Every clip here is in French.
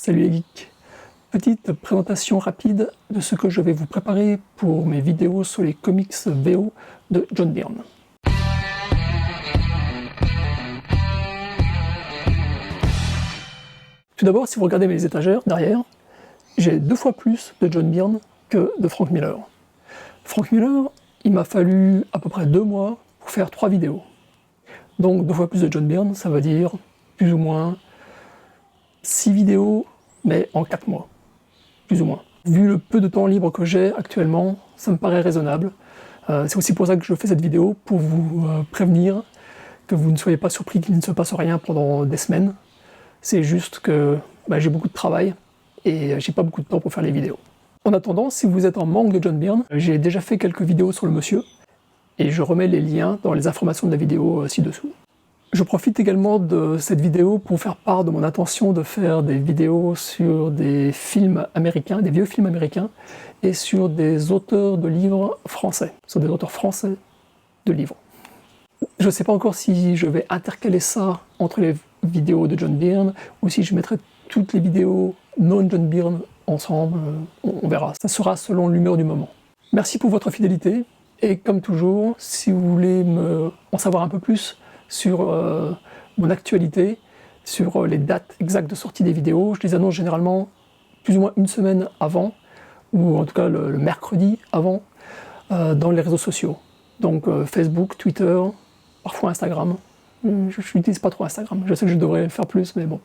Salut les geeks! Petite présentation rapide de ce que je vais vous préparer pour mes vidéos sur les comics VO de John Byrne. Tout d'abord, si vous regardez mes étagères derrière, j'ai 2 fois plus de John Byrne que de Frank Miller. Frank Miller, il m'a fallu à peu près 2 mois pour faire 3 vidéos. Donc 2 fois plus de John Byrne, ça veut dire plus ou moins 6 vidéos, mais en 4 mois, plus ou moins. Vu le peu de temps libre que j'ai actuellement, ça me paraît raisonnable. C'est aussi pour ça que je fais cette vidéo, pour vous prévenir, que vous ne soyez pas surpris qu'il ne se passe rien pendant des semaines. C'est juste que j'ai beaucoup de travail et j'ai pas beaucoup de temps pour faire les vidéos. En attendant, si vous êtes en manque de John Byrne, j'ai déjà fait quelques vidéos sur le monsieur, et je remets les liens dans les informations de la vidéo ci-dessous. Je profite également de cette vidéo pour faire part de mon intention de faire des vidéos sur des films américains, des vieux films américains, et sur des auteurs de livres français, sur des auteurs français de livres. Je ne sais pas encore si je vais intercaler ça entre les vidéos de John Byrne, ou si je mettrai toutes les vidéos non John Byrne ensemble, on verra. Ça sera selon l'humeur du moment. Merci pour votre fidélité, et comme toujours, si vous voulez en savoir un peu plus sur mon actualité, sur les dates exactes de sortie des vidéos. Je les annonce généralement plus ou moins une semaine avant, ou en tout cas le mercredi avant, dans les réseaux sociaux. Donc Facebook, Twitter, parfois Instagram. Je n'utilise pas trop Instagram, je sais que je devrais le faire plus, mais bon.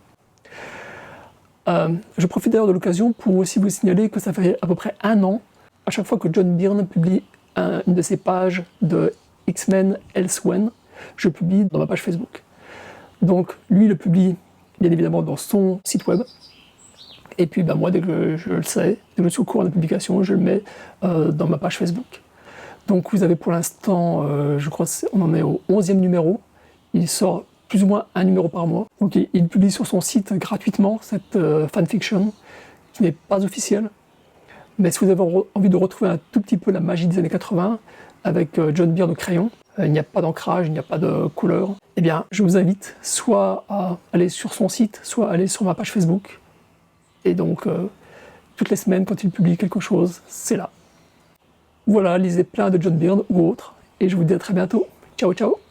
Je profite d'ailleurs de l'occasion pour aussi vous signaler que ça fait à peu près 1 an, à chaque fois que John Byrne publie une de ses pages de X-Men Elsewhere, je publie dans ma page Facebook. Donc lui, il le publie bien évidemment dans son site web. Et puis moi, dès que je le sais, dès que je suis au courant de la publication, je le mets dans ma page Facebook. Donc vous avez pour l'instant, je crois qu'on en est au 11e numéro. Il sort plus ou moins un numéro par mois. Donc il publie sur son site gratuitement cette fanfiction, qui n'est pas officielle. Mais si vous avez envie de retrouver un tout petit peu la magie des années 80, avec John Byrne au crayon, il n'y a pas d'ancrage, il n'y a pas de couleur, eh bien je vous invite soit à aller sur son site, soit à aller sur ma page Facebook. Et donc toutes les semaines, quand il publie quelque chose, c'est là. Voilà, lisez plein de John Byrne ou autre, et je vous dis à très bientôt. Ciao ciao!